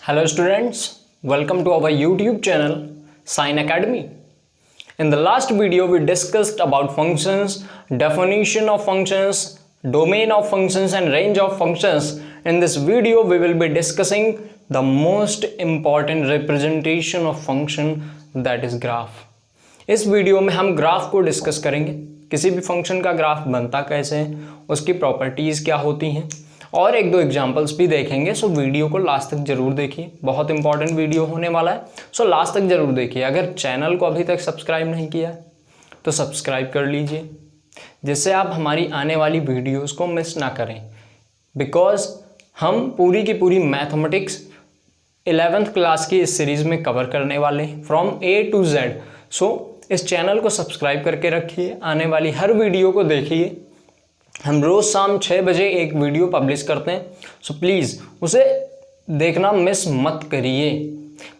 Hello students, welcome to our YouTube channel Sign Academy. In the last video we discussed about functions, definition of functions, domain of functions and range of functions. In this video we will be discussing the most important representation of function, that is graph. इस video में हम graph को discuss करेंगे। किसी भी function का graph बनता कैसे है, उसकी प्रॉपर्टीज़ क्या होती हैं और एक दो एग्जांपल्स भी देखेंगे। सो वीडियो को लास्ट तक जरूर देखिए, बहुत इंपॉर्टेंट वीडियो होने वाला है। सो लास्ट तक जरूर देखिए। अगर चैनल को अभी तक सब्सक्राइब नहीं किया है तो सब्सक्राइब कर लीजिए, जिससे आप हमारी आने वाली वीडियोस को मिस ना करें। बिकॉज हम पूरी की पूरी मैथमेटिक्स 11th क्लास की इस सीरीज़ में कवर करने वाले हैं फ्रॉम A to Z। सो इस चैनल को सब्सक्राइब करके रखिए, आने वाली हर वीडियो को देखिए। हम रोज़ शाम 6 बजे एक वीडियो पब्लिश करते हैं, सो प्लीज़ उसे देखना मिस मत करिए,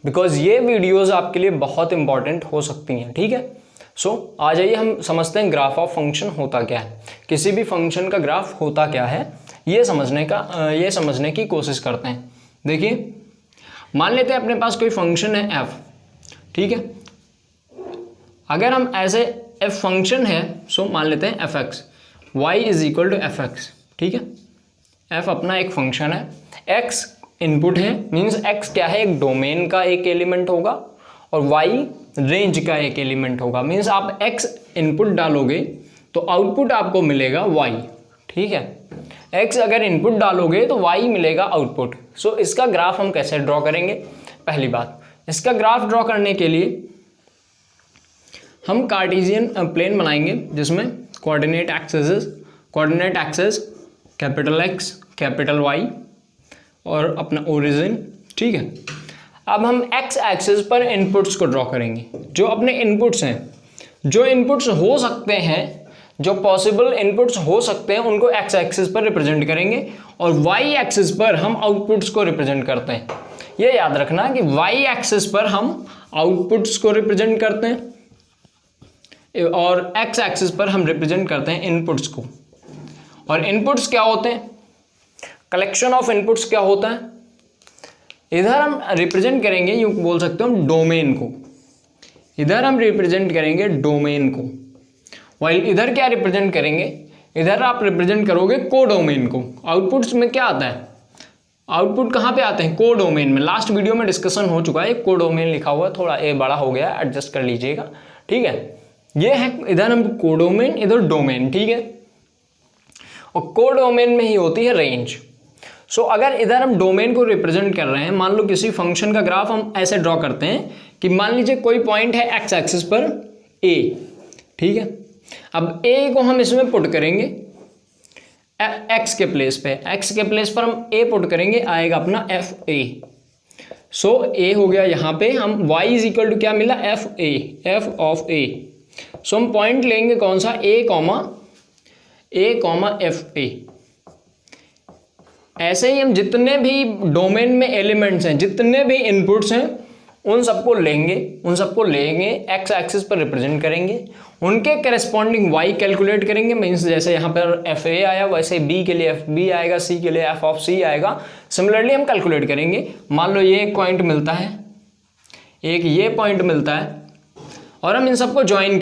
बिकॉज ये वीडियोस आपके लिए बहुत इंपॉर्टेंट हो सकती हैं। ठीक है, सो आ जाइए हम समझते हैं ग्राफ ऑफ फंक्शन होता क्या है। किसी भी फंक्शन का ग्राफ होता क्या है ये समझने की कोशिश करते हैं। देखिए, मान लेते हैं अपने पास कोई फंक्शन है f। ठीक है, अगर हम ऐसे f फंक्शन है, सो मान लेते हैं fx, y is equal to f x. ठीक है, f अपना एक फंक्शन है, x इनपुट है, मीन्स x क्या है, एक डोमेन का एक एलिमेंट होगा और y रेंज का एक एलिमेंट होगा। मीन्स आप x इनपुट डालोगे तो आउटपुट आपको मिलेगा y। ठीक है, x अगर इनपुट डालोगे तो y मिलेगा आउटपुट। सो इसका ग्राफ हम कैसे ड्रॉ करेंगे? पहली बात, इसका ग्राफ ड्रॉ करने के लिए हम कार्टेशियन प्लेन बनाएंगे, जिसमें coordinate axes capital X capital Y और अपना ओरिजिन। ठीक है, अब हम x एक्सिस पर इनपुट्स को ड्रॉ करेंगे। जो अपने इनपुट्स हैं, जो इनपुट्स हो सकते हैं, जो पॉसिबल इनपुट्स हो सकते हैं, उनको x एक्सिस पर रिप्रेजेंट करेंगे और y एक्सिस पर हम आउटपुट्स को रिप्रेजेंट करते हैं। ये याद रखना कि y एक्सिस पर हम आउटपुट्स को रिप्रेजेंट करते हैं और x एक्सिस पर हम रिप्रेजेंट करते हैं इनपुट्स को। और इनपुट्स क्या होते हैं? कलेक्शन ऑफ इनपुट्स क्या होता है? इधर हम रिप्रेजेंट करेंगे, यूं बोल सकते हो हम डोमेन को। इधर हम रिप्रेजेंट करेंगे डोमेन को, वाइल इधर क्या रिप्रेजेंट करेंगे? इधर आप रिप्रेजेंट करोगे कोडोमेन को। आउटपुट्स में क्या आता है? आउटपुट कहाँ पे आते हैं? कोडोमेन में। लास्ट वीडियो में डिस्कशन हो चुका है, कोडोमेन लिखा हुआ, थोड़ा ए बड़ा हो गया, एडजस्ट कर लीजिएगा। ठीक है, ये है इधर हम कोडोमेन, इधर डोमेन। ठीक है, और कोडोमेन में ही होती है रेंज। सो अगर इधर हम डोमेन को रिप्रेजेंट कर रहे हैं, मान लो किसी फंक्शन का ग्राफ हम ऐसे ड्रॉ करते हैं कि मान लीजिए कोई पॉइंट है x एक्सिस पर a। ठीक है, अब a को हम इसमें पुट करेंगे x के प्लेस पे। x के प्लेस पर हम a पुट करेंगे, आएगा अपना fa। सो a हो गया। यहाँ पे हम y इज इक्वल टू क्या मिला? f of a। सो हम पॉइंट लेंगे कौन सा? a comma fa। ऐसे ही हम जितने भी डोमेन में एलिमेंट्स हैं, जितने भी इनपुट्स हैं, उन सबको लेंगे x एक्सिस पर रिप्रेजेंट करेंगे, उनके करस्पॉन्डिंग y कैलकुलेट करेंगे। मीन्स जैसे यहाँ पर fa आया, वैसे b के लिए fb आएगा, c के लिए f ऑफ c आएगा। सिमिलरली हम कैलकुलेट करेंगे। मान लो ये एक पॉइंट मिलता है, एक ये पॉइंट मिलता है, और हम इन सबको ज्वाइन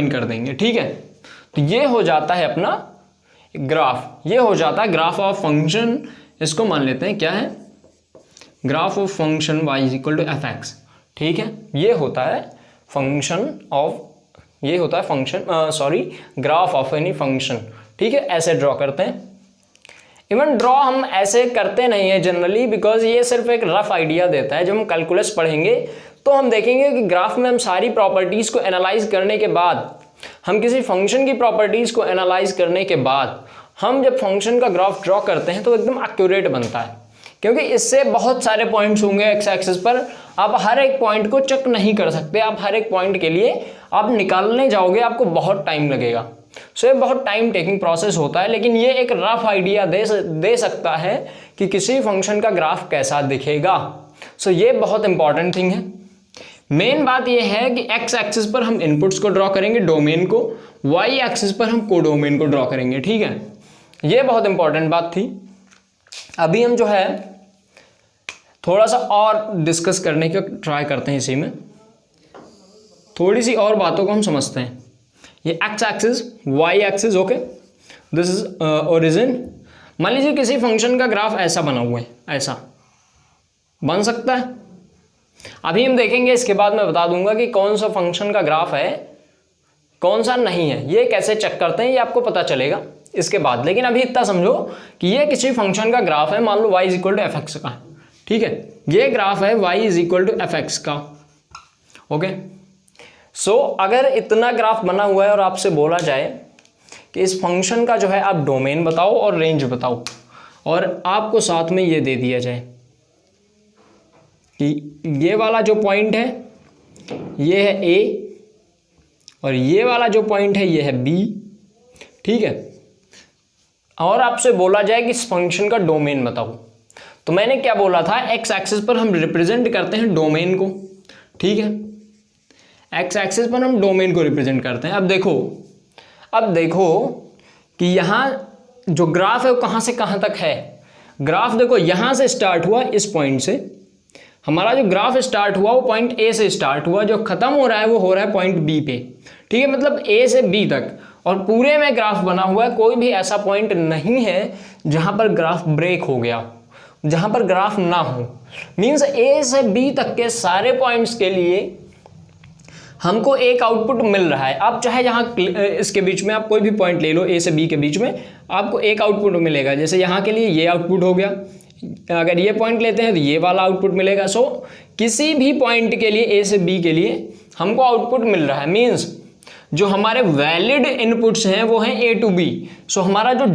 कर देंगे। ठीक है, तो ये हो जाता है अपना ग्राफ, ये हो जाता है ग्राफ ऑफ फंक्शन। इसको मान लेते हैं क्या है? Graph of function y is equal to f x. ठीक है, ये होता है ग्राफ ऑफ एनी फंक्शन। ठीक है, ऐसे ड्रॉ करते हैं। इवन ड्रॉ हम ऐसे करते नहीं है जनरली, बिकॉज ये सिर्फ एक रफ आइडिया देता है। जब हम कैलकुलस पढ़ेंगे तो हम देखेंगे कि ग्राफ में हम सारी प्रॉपर्टीज़ को एनालाइज करने के बाद, हम किसी फंक्शन की प्रॉपर्टीज़ को एनालाइज करने के बाद हम जब फंक्शन का ग्राफ ड्रॉ करते हैं तो एकदम एक्यूरेट बनता है, क्योंकि इससे बहुत सारे पॉइंट्स होंगे एक्स एक्सिस पर। आप हर एक पॉइंट को चेक नहीं कर सकते, आप हर एक पॉइंट के लिए आप निकालने जाओगे, आपको बहुत टाइम लगेगा। सो ये बहुत टाइम टेकिंग प्रोसेस होता है, लेकिन ये एक रफ आइडिया दे सकता है कि किसी फंक्शन का ग्राफ कैसा दिखेगा। सो ये बहुत इंपॉर्टेंट थिंग है। मेन बात यह है कि x एक्सिस पर हम इनपुट्स को ड्रॉ करेंगे डोमेन को, y एक्सिस पर हम कोडोमेन को ड्रॉ करेंगे। ठीक है, ये बहुत इंपॉर्टेंट बात थी। अभी हम जो है थोड़ा सा और डिस्कस करने का ट्राई करते हैं, इसी में थोड़ी सी और बातों को हम समझते हैं। ये x axis, y axis, okay, this is origin. मान लीजिए किसी फंक्शन का ग्राफ ऐसा बना हुआ है, ऐसा बन सकता है। अभी हम देखेंगे, इसके बाद मैं बता दूंगा कि कौन सा फंक्शन का ग्राफ है, कौन सा नहीं है। ये कैसे चेक करते हैं ये आपको पता चलेगा इसके बाद। लेकिन अभी इतना समझो कि ये किसी फंक्शन का ग्राफ है, मान लो y is equal to f x का, ठीक है, ये ग्राफ है y is equal to f x का, ओके। सो अगर इतना ग्राफ बना हुआ है और आपसे बोला जाए कि इस फंक्शन का जो है आप डोमेन बताओ और रेंज बताओ, और आपको साथ में ये दे दिया जाए कि ये वाला जो पॉइंट है ये है A और ये वाला जो पॉइंट है ये है B, ठीक है, और आपसे बोला जाए कि इस फंक्शन का डोमेन बताओ, तो मैंने क्या बोला था, एक्स एक्सिस पर हम रिप्रेजेंट करते हैं डोमेन को, ठीक है, एक्स एक्सिस पर हम डोमेन को रिप्रेजेंट करते हैं। अब देखो कि यहाँ जो ग्राफ है वो कहाँ से कहाँ तक है। ग्राफ देखो यहाँ से स्टार्ट हुआ, इस पॉइंट से हमारा जो ग्राफ स्टार्ट हुआ वो पॉइंट ए से स्टार्ट हुआ, जो खत्म हो रहा है वो हो रहा है पॉइंट बी पे, ठीक है, मतलब ए से बी तक, और पूरे में ग्राफ बना हुआ है। कोई भी ऐसा पॉइंट नहीं है जहां पर ग्राफ ब्रेक हो गया, जहां पर ग्राफ ना हो। मींस ए से बी तक के सारे पॉइंट्स के लिए हमको एक आउटपुट मिल रहा है। आप चाहे यहाँ इसके बीच में आप कोई भी पॉइंट ले लो, ए से बी के बीच में आपको एक आउटपुट मिलेगा। जैसे यहाँ के लिए ये आउटपुट हो गया, अगर ये पॉइंट लेते हैं तो ये वाला आउटपुट मिलेगा। सो किसी भी पॉइंट के लिए, ए से बी के लिए हमको आउटपुट मिल रहा है। मीन्स जो हमारे वैलिड इनपुट्स हैं वो हैं ए टू बी। सो हमारा जो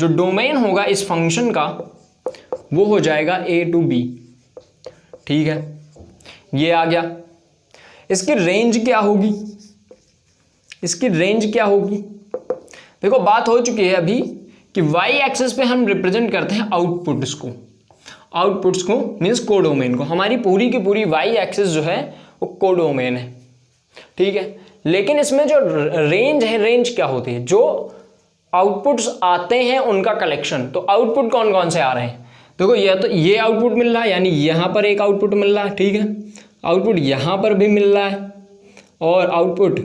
डोमेन होगा इस फंक्शन का वो हो जाएगा ए टू बी, ठीक है, ये आ गया। इसकी रेंज क्या होगी, देखो बात हो चुकी है अभी कि y एक्सिस पे हम रिप्रेजेंट करते हैं आउटपुट्स को मीन्स कोडोमेन को। हमारी पूरी की पूरी y एक्सिस जो है वो कोडोमेन है, ठीक है। लेकिन इसमें जो रेंज है, रेंज क्या होती है, जो आउटपुट्स आते हैं उनका कलेक्शन। तो आउटपुट कौन कौन से आ रहे हैं, देखो ये आउटपुट मिल रहा है, यानी यहां पर एक आउटपुट मिल रहा है, ठीक है, आउटपुट यहां पर भी मिल रहा है और आउटपुट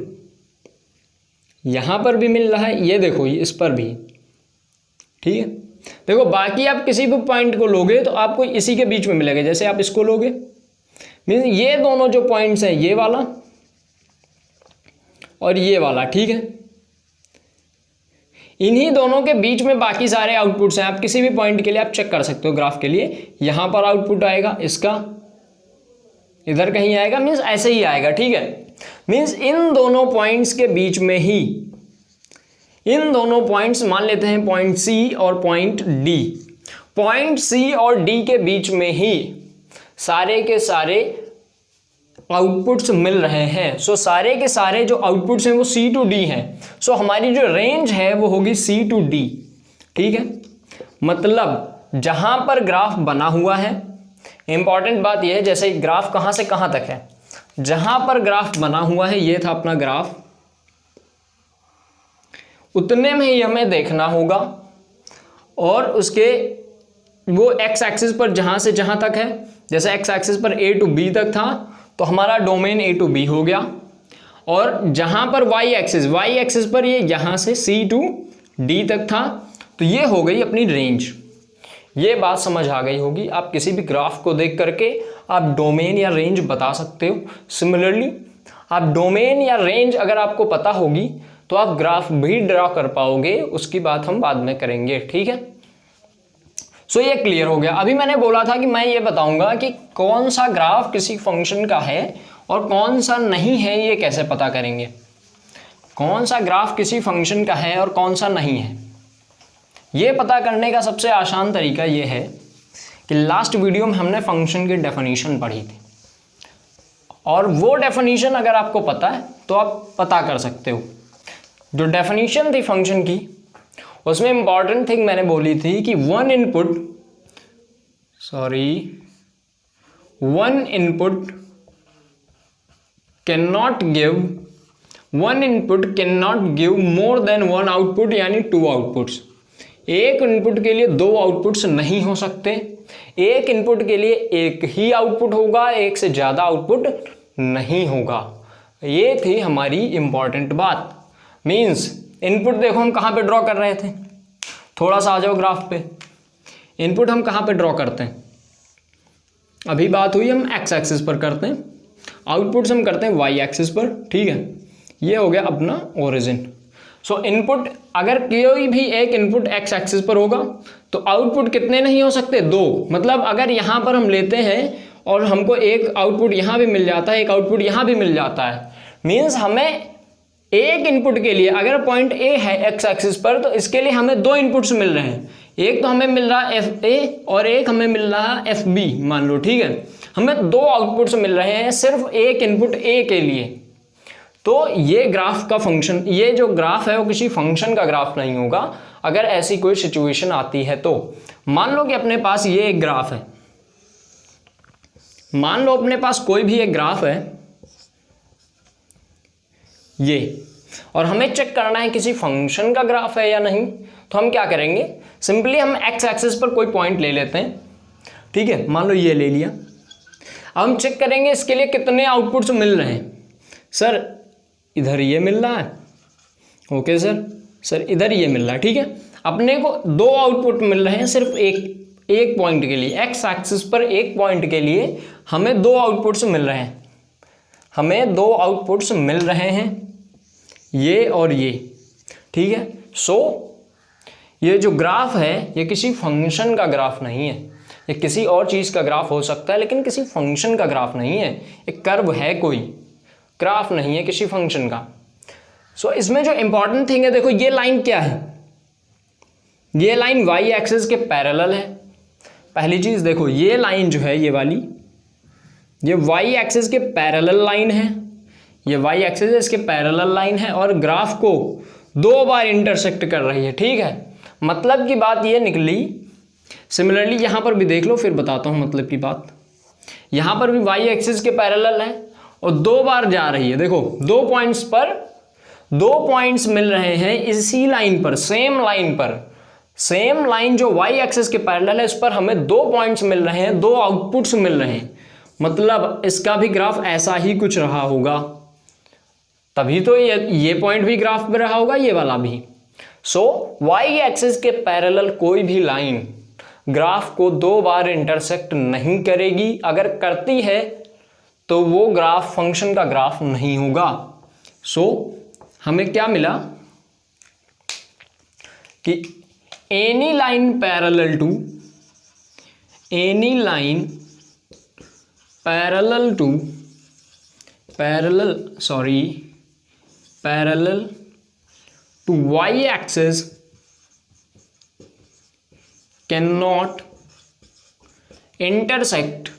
यहां पर भी मिल रहा है, ये देखो इस पर भी, ठीक है। देखो बाकी आप किसी भी पॉइंट को लोगे तो आपको इसी के बीच में मिलेगा। जैसे आप इसको लोगे, मीन्स ये दोनों जो पॉइंट्स हैं, ये वाला और ये वाला, ठीक है, इन्हीं दोनों के बीच में बाकी सारे आउटपुट्स हैं। आप किसी भी पॉइंट के लिए आप चेक कर सकते हो ग्राफ के लिए, यहां पर आउटपुट आएगा, इसका इधर कहीं आएगा, मीन्स ऐसे ही आएगा, ठीक है। मीन्स इन दोनों पॉइंट्स के बीच में ही, इन दोनों पॉइंट्स मान लेते हैं पॉइंट सी और पॉइंट डी, पॉइंट सी और डी के बीच में ही सारे के सारे आउटपुट्स मिल रहे हैं। सो सारे के सारे जो आउटपुट्स हैं वो सी टू डी हैं। सो हमारी जो रेंज है वो होगी सी टू डी, ठीक है। मतलब जहां पर ग्राफ बना हुआ है, इंपॉर्टेंट बात यह है, जैसे ग्राफ कहां से कहां तक है, जहां पर ग्राफ बना हुआ है, ये था अपना ग्राफ, उतने में ही हमें देखना होगा। और उसके वो एक्स एक्सिस पर जहां से जहां तक है, जैसे एक्स एक्सिस पर ए टू बी तक था तो हमारा डोमेन ए टू बी हो गया, और जहां पर वाई एक्सिस पर ये यहां से सी टू डी तक था, तो ये हो गई अपनी रेंज। ये बात समझ आ गई होगी। आप किसी भी ग्राफ को देख करके आप डोमेन या रेंज बता सकते हो। सिमिलरली आप डोमेन या रेंज अगर आपको पता होगी तो आप ग्राफ भी ड्रा कर पाओगे, उसकी बात हम बाद में करेंगे, ठीक है। सो ये क्लियर हो गया। अभी मैंने बोला था कि मैं ये बताऊंगा कि कौन सा ग्राफ किसी फंक्शन का है और कौन सा नहीं है, ये कैसे पता करेंगे। कौन सा ग्राफ किसी फंक्शन का है और कौन सा नहीं है, ये पता करने का सबसे आसान तरीका ये है कि लास्ट वीडियो में हमने फंक्शन की डेफिनेशन पढ़ी थी, और वो डेफिनेशन अगर आपको पता है तो आप पता कर सकते हो। जो डेफिनेशन थी फंक्शन की, उसमें इंपॉर्टेंट थिंग मैंने बोली थी कि one input can not give more than one output, यानी टू आउटपुट्स। एक इनपुट के लिए दो आउटपुट्स नहीं हो सकते, एक इनपुट के लिए एक ही आउटपुट होगा, एक से ज़्यादा आउटपुट नहीं होगा। ये थी हमारी इंपॉर्टेंट बात। मीन्स इनपुट देखो हम कहाँ पे ड्रॉ कर रहे थे, थोड़ा सा आ जाओ ग्राफ पे। इनपुट हम कहाँ पे ड्रॉ करते हैं, अभी बात हुई हम एक्स एक्सिस पर करते हैं, आउटपुट्स हम करते हैं वाई एक्सिस पर, ठीक है। ये हो गया अपना ओरिजिन। सो इनपुट अगर कोई भी एक इनपुट एक्स एक्सिस पर होगा तो आउटपुट कितने नहीं हो सकते, दो। मतलब अगर यहाँ पर हम लेते हैं और हमको एक आउटपुट यहाँ भी मिल जाता है, एक आउटपुट यहाँ भी मिल जाता है, मीन्स हमें एक इनपुट के लिए अगर पॉइंट ए है एक्स एक्सिस पर तो इसके लिए हमें दो इनपुट्स मिल रहे हैं, एक तो हमें मिल रहा है एफ ए और एक हमें मिल रहा है एफ बी मान लो, ठीक है। हमें दो आउटपुट्स मिल रहे हैं सिर्फ एक इनपुट ए के लिए। तो ये ग्राफ का फंक्शन, ये जो ग्राफ है वो किसी फंक्शन का ग्राफ नहीं होगा अगर ऐसी कोई सिचुएशन आती है तो। मान लो कि अपने पास ये एक ग्राफ है, मान लो अपने पास कोई भी एक ग्राफ है ये, और हमें चेक करना है किसी फंक्शन का ग्राफ है या नहीं। तो हम क्या करेंगे, सिंपली हम एक्स एक्सिस पर कोई पॉइंट ले लेते हैं, ठीक है। मान लो ये ले लिया। अब हम चेक करेंगे इसके लिए कितने आउटपुट्स मिल रहे हैं। सर इधर ये मिल रहा है, ओके सर इधर ये मिल रहा है, ठीक है। अपने को दो आउटपुट मिल रहे हैं सिर्फ एक पॉइंट के लिए, एक्स एक्सिस पर एक पॉइंट के लिए हमें दो आउटपुट्स मिल रहे हैं, हमें दो आउटपुट्स मिल रहे हैं, ये और ये, ठीक है। सो ये जो ग्राफ है ये किसी फंक्शन का ग्राफ नहीं है, ये किसी और चीज़ का ग्राफ हो सकता है लेकिन किसी फंक्शन का ग्राफ नहीं है। एक कर्व है, कोई ग्राफ नहीं है किसी फंक्शन का। सो इसमें जो इंपॉर्टेंट थिंग है, देखो ये लाइन क्या है, ये लाइन वाई एक्सिस के पैरेलल है। पहली चीज़ देखो, ये लाइन जो है ये वाली, ये वाई एक्सिस के पैरेलल लाइन है, ये वाई एक्सिस इसके पैरेलल लाइन है और ग्राफ को दो बार इंटरसेक्ट कर रही है, ठीक है। मतलब की बात ये निकली। सिमिलरली यहाँ पर भी देख लो, फिर बताता हूँ मतलब की बात। यहाँ पर भी वाई एक्सिस के पैरेलल है और दो बार जा रही है। देखो दो पॉइंट्स पर दो पॉइंट्स मिल रहे हैं इसी लाइन पर, सेम लाइन पर, सेम लाइन जो वाई एक्सिस के पैरेलल है उस पर हमें दो पॉइंट्स मिल रहे हैं, दो आउटपुट्स मिल रहे हैं। मतलब इसका भी ग्राफ ऐसा ही कुछ रहा होगा, तभी तो ये पॉइंट भी ग्राफ पे रहा होगा, ये वाला भी। सो वाई एक्सिस के पैरेलल कोई भी लाइन ग्राफ को दो बार इंटरसेक्ट नहीं करेगी, अगर करती है तो वो ग्राफ फंक्शन का ग्राफ नहीं होगा। सो हमें क्या मिला कि any line parallel to parallel to y-axis cannot intersect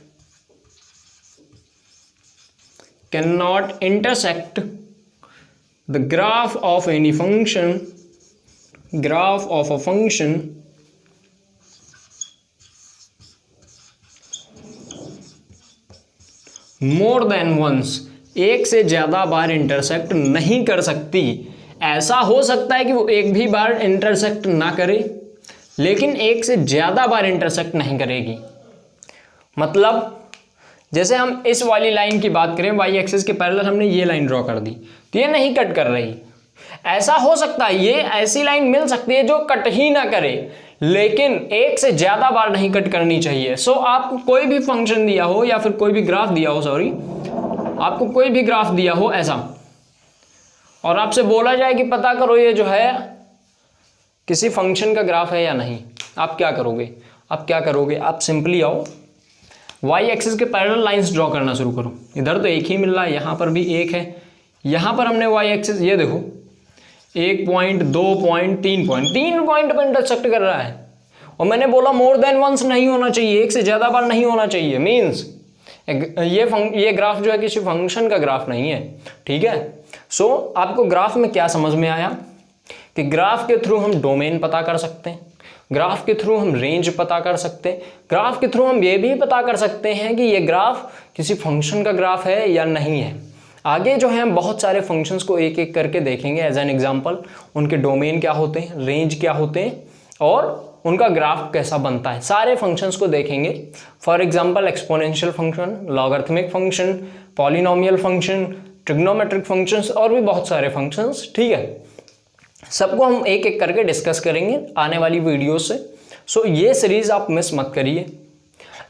the graph of any function, graph of a function more than once, एक से ज़्यादा बार इंटरसेक्ट नहीं कर सकती। ऐसा हो सकता है कि वो एक भी बार इंटरसेक्ट ना करे, लेकिन एक से ज़्यादा बार इंटरसेक्ट नहीं करेगी। मतलब जैसे हम इस वाली लाइन की बात करें, वाई एक्सिस के पैरेलल हमने ये लाइन ड्रॉ कर दी तो ये नहीं कट कर रही। ऐसा हो सकता है, ये ऐसी लाइन मिल सकती है जो कट ही ना करे, लेकिन एक से ज़्यादा बार नहीं कट करनी चाहिए। सो आपको कोई भी फंक्शन दिया हो या फिर कोई भी ग्राफ दिया हो, आपको कोई भी ग्राफ दिया हो ऐसा, और आपसे बोला जाए कि पता करो ये जो है किसी फंक्शन का ग्राफ है या नहीं, आप क्या करोगे? आप सिंपली आओ, वाई एक्सिस के पैरेलल लाइंस ड्रॉ करना शुरू करो। इधर तो एक ही मिल रहा है, यहाँ पर भी एक है, यहाँ पर हमने वाई एक्सिस, ये देखो 1 पॉइंट 2 पॉइंट 3 पॉइंट पर इंटरसेक्ट कर रहा है। और मैंने बोला मोर देन वंस नहीं होना चाहिए, एक से ज़्यादा बार नहीं होना चाहिए। मीन्स ये ग्राफ जो है किसी फंक्शन का ग्राफ नहीं है, ठीक है। सो आपको ग्राफ में क्या समझ में आया कि ग्राफ के थ्रू हम डोमेन पता कर सकते हैं, ग्राफ के थ्रू हम रेंज पता कर सकते हैं, ग्राफ के थ्रू हम ये भी पता कर सकते हैं कि ये ग्राफ किसी फंक्शन का ग्राफ है या नहीं है। आगे जो है हम बहुत सारे फंक्शंस को एक एक करके देखेंगे एज एन एग्जांपल, उनके डोमेन क्या होते हैं, रेंज क्या होते हैं, और उनका ग्राफ कैसा बनता है, सारे फंक्शंस को देखेंगे। For example exponential function, logarithmic function, polynomial function, trigonometric functions और भी बहुत सारे फंक्शंस, ठीक है। सबको हम एक एक करके डिस्कस करेंगे आने वाली वीडियो से। सो ये सीरीज़ आप मिस मत करिए,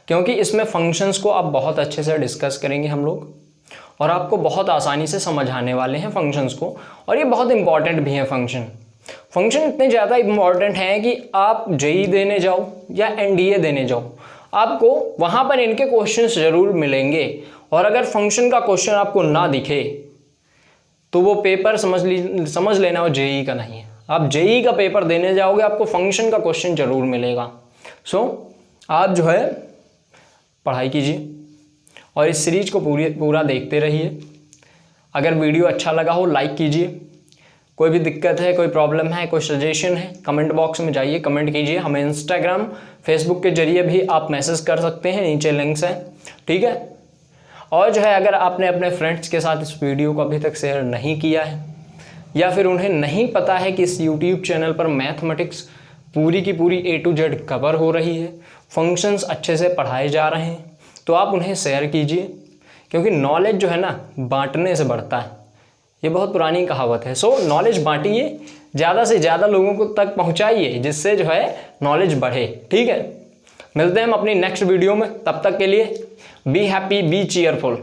क्योंकि इसमें फंक्शंस को आप बहुत अच्छे से डिस्कस करेंगे हम लोग, और आपको बहुत आसानी से समझ आने वाले हैं फंक्शंस को। और ये बहुत इंपॉर्टेंट भी हैं फंक्शन इतने ज़्यादा इंपॉर्टेंट हैं कि आप जेईई देने जाओ या एनडीए देने जाओ, आपको वहाँ पर इनके क्वेश्चंस ज़रूर मिलेंगे। और अगर फंक्शन का क्वेश्चन आपको ना दिखे तो वो पेपर समझ लेना वो जेईई का नहीं है। आप जेईई का पेपर देने जाओगे, आपको फंक्शन का क्वेश्चन ज़रूर मिलेगा। सो आप जो है पढ़ाई कीजिए और इस सीरीज को पूरा देखते रहिए। अगर वीडियो अच्छा लगा हो लाइक कीजिए। कोई भी दिक्कत है, कोई प्रॉब्लम है, कोई सजेशन है, कमेंट बॉक्स में जाइए, कमेंट कीजिए। हमें इंस्टाग्राम, फेसबुक के जरिए भी आप मैसेज कर सकते हैं, नीचे लिंक्स हैं, ठीक है। और जो है अगर आपने अपने फ्रेंड्स के साथ इस वीडियो को अभी तक शेयर नहीं किया है, या फिर उन्हें नहीं पता है कि इस यूट्यूब चैनल पर मैथमेटिक्स पूरी की पूरी A to Z कवर हो रही है, फंक्शंस अच्छे से पढ़ाए जा रहे हैं, तो आप उन्हें शेयर कीजिए, क्योंकि नॉलेज जो है ना बांटने से बढ़ता है। ये बहुत पुरानी कहावत है। सो नॉलेज बांटिए, ज़्यादा से ज़्यादा लोगों को तक पहुंचाइए, जिससे जो है नॉलेज बढ़े, ठीक है। मिलते हैं हम अपनी नेक्स्ट वीडियो में, तब तक के लिए बी हैप्पी, बी चीयरफुल।